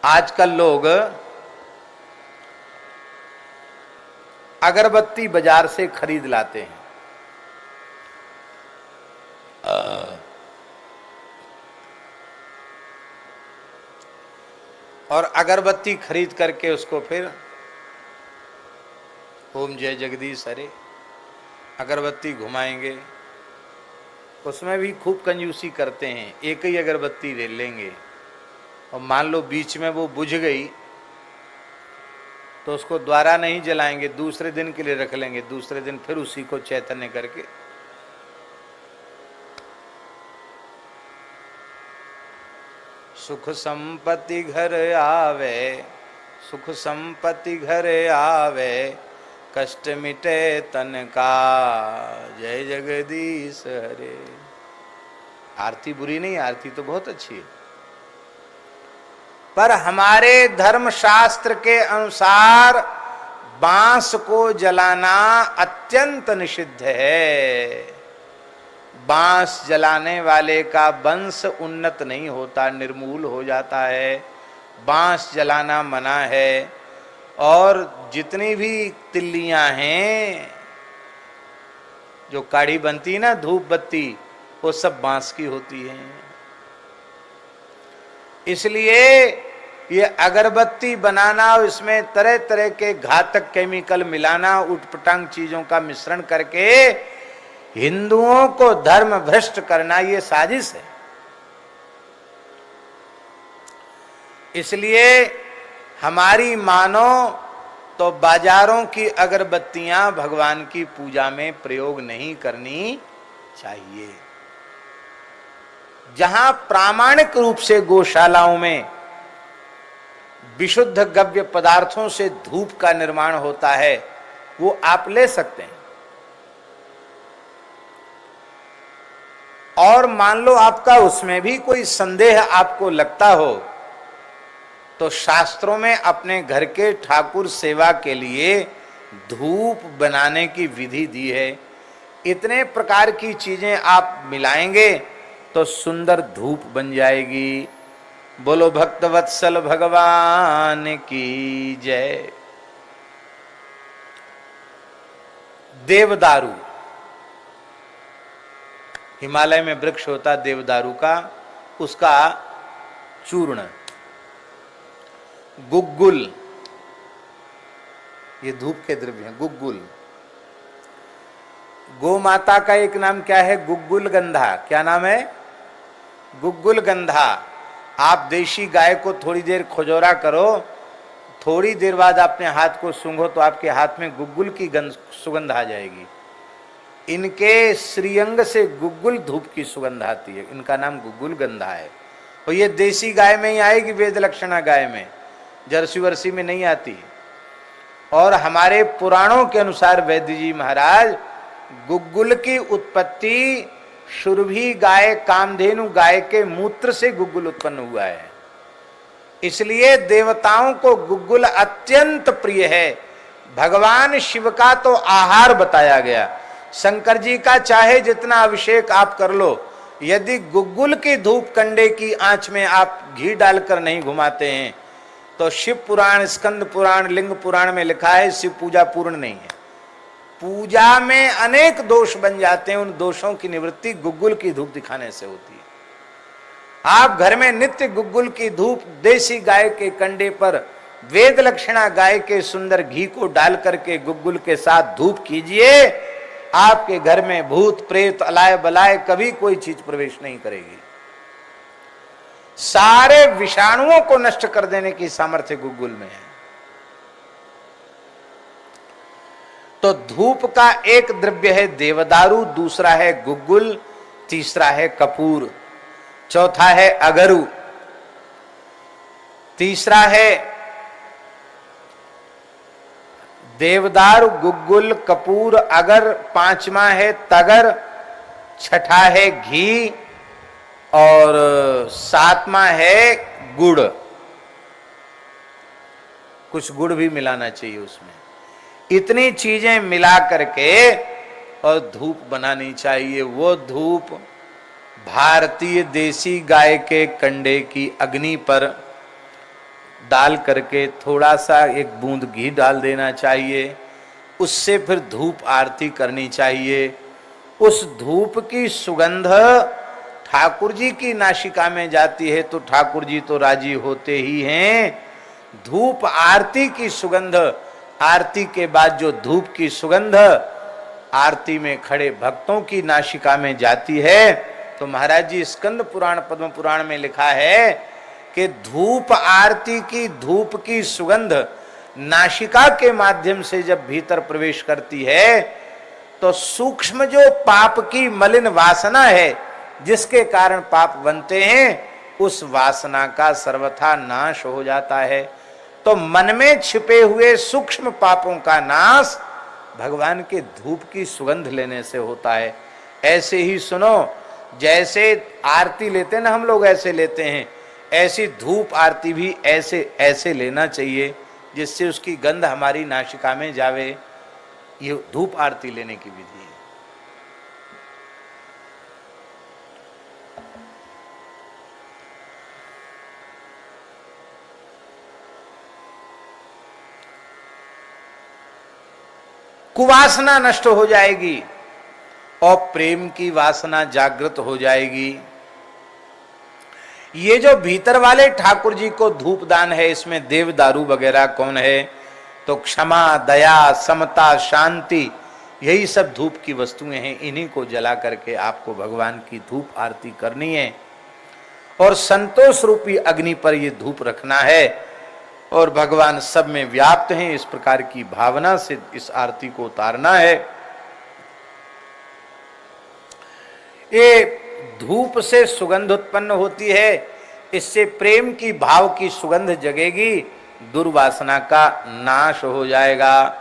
आजकल लोग अगरबत्ती बाजार से खरीद लाते हैं। और अगरबत्ती खरीद करके उसको फिर ओम जय जगदीश हरे अगरबत्ती घुमाएंगे। उसमें भी खूब कंजूसी करते हैं। एक ही अगरबत्ती ले लेंगे और मान लो बीच में वो बुझ गई तो उसको दोबारा नहीं जलाएंगे, दूसरे दिन के लिए रख लेंगे। दूसरे दिन फिर उसी को चैतन्य करके सुख संपत्ति घर आवे, सुख संपत्ति घर आवे, कष्ट मिटे तन का, जय जगदीश हरे। आरती बुरी नहीं, आरती तो बहुत अच्छी है, पर हमारे धर्म शास्त्र के अनुसार बांस को जलाना अत्यंत निषिद्ध है। बांस जलाने वाले का वंश उन्नत नहीं होता, निर्मूल हो जाता है। बांस जलाना मना है। और जितनी भी तिल्लियां हैं जो काढ़ी बनती ना धूप बत्ती, वो सब बांस की होती हैं। इसलिए ये अगरबत्ती बनाना, इसमें तरह तरह के घातक केमिकल मिलाना, उटपटांग चीजों का मिश्रण करके हिंदुओं को धर्म भ्रष्ट करना, ये साजिश है। इसलिए हमारी मानो तो बाजारों की अगरबत्तियां भगवान की पूजा में प्रयोग नहीं करनी चाहिए। जहां प्रामाणिक रूप से गौशालाओं में विशुद्ध गव्य पदार्थों से धूप का निर्माण होता है, वो आप ले सकते हैं। और मान लो आपका उसमें भी कोई संदेह आपको लगता हो, तो शास्त्रों में अपने घर के ठाकुर सेवा के लिए धूप बनाने की विधि दी है। इतने प्रकार की चीजें आप मिलाएंगे तो सुंदर धूप बन जाएगी। बोलो भक्तवत्सल भगवान की जय। देवदारू, हिमालय में वृक्ष होता देवदारू का, उसका चूर्ण, गुग्गुल, ये धूप के द्रव्य हैं। गुग्गुल, गौ माता का एक नाम क्या है? गुग्गुल गंधा। क्या नाम है? गुग्गुल गंधा। आप देशी गाय को थोड़ी देर खुजोरा करो, थोड़ी देर बाद अपने हाथ को सूंघो तो आपके हाथ में गुग्गुल की सुगंध आ जाएगी। इनके श्रीअंग से गुग्गुल धूप की सुगंध आती है। इनका नाम गुग्गुल गंधा है। और ये देसी गाय में ही आएगी, वेद लक्षणा गाय में, जर्सी वर्सी में नहीं आती। और हमारे पुराणों के अनुसार वैद्य जी महाराज, गुग्गुल की उत्पत्ति सुरभि गाय, कामधेनु गाय के मूत्र से गुग्गुल उत्पन्न हुआ है। इसलिए देवताओं को गुग्गुल अत्यंत प्रिय है। भगवान शिव का तो आहार बताया गया। शंकर जी का चाहे जितना अभिषेक आप कर लो, यदि गुग्गुल की धूप कंडे की आंच में आप घी डालकर नहीं घुमाते हैं तो शिव पुराण, स्कंद पुराण, लिंग पुराण में लिखा है शिव पूजा पूर्ण नहीं है। पूजा में अनेक दोष बन जाते हैं। उन दोषों की निवृत्ति गुग्गुल की धूप दिखाने से होती है। आप घर में नित्य गुग्गुल की धूप देसी गाय के कंडे पर वेद लक्षणा गाय के सुंदर घी को डाल करके गुग्गुल के साथ धूप कीजिए। आपके घर में भूत प्रेत अलाय बलाय कभी कोई चीज प्रवेश नहीं करेगी। सारे विषाणुओं को नष्ट कर देने की सामर्थ्य गुग्गुल में है। तो धूप का एक द्रव्य है देवदारू, दूसरा है गुग्गुल, तीसरा है कपूर, चौथा है अगरू, तीसरा है देवदारू, गुग्गुल, कपूर, अगर, पांचवा है तगर, छठा है घी और सातवां है गुड़। कुछ गुड़ भी मिलाना चाहिए उसमें। इतनी चीजें मिला करके और धूप बनानी चाहिए। वो धूप भारतीय देसी गाय के कंडे की अग्नि पर डाल करके थोड़ा सा एक बूंद घी डाल देना चाहिए, उससे फिर धूप आरती करनी चाहिए। उस धूप की सुगंध ठाकुर जी की नासिका में जाती है तो ठाकुर जी तो राजी होते ही हैं। धूप आरती की सुगंध, आरती के बाद जो धूप की सुगंध आरती में खड़े भक्तों की नासिका में जाती है, तो महाराज जी स्कंद पुराण पद्म पुराण में लिखा है कि धूप आरती की धूप की सुगंध नासिका के माध्यम से जब भीतर प्रवेश करती है तो सूक्ष्म जो पाप की मलिन वासना है जिसके कारण पाप बनते हैं, उस वासना का सर्वथा नाश हो जाता है। तो मन में छिपे हुए सूक्ष्म पापों का नाश भगवान के धूप की सुगंध लेने से होता है। ऐसे ही सुनो, जैसे आरती लेते ना हम लोग ऐसे लेते हैं, ऐसी धूप आरती भी ऐसे ऐसे लेना चाहिए जिससे उसकी गंध हमारी नासिका में जावे। ये धूप आरती लेने की विधि है। कुवासना नष्ट हो जाएगी और प्रेम की वासना जागृत हो जाएगी। ये जो भीतर वाले ठाकुर जी को धूप दान है, इसमें देव दारू वगैरह कौन है? तो क्षमा, दया, समता, शांति, यही सब धूप की वस्तुएं हैं। इन्हीं को जला करके आपको भगवान की धूप आरती करनी है और संतोष रूपी अग्नि पर ये धूप रखना है और भगवान सब में व्याप्त हैं, इस प्रकार की भावना से इस आरती को उतारना है। ये धूप से सुगंध उत्पन्न होती है, इससे प्रेम की भाव की सुगंध जगेगी, दुर्वासना का नाश हो जाएगा।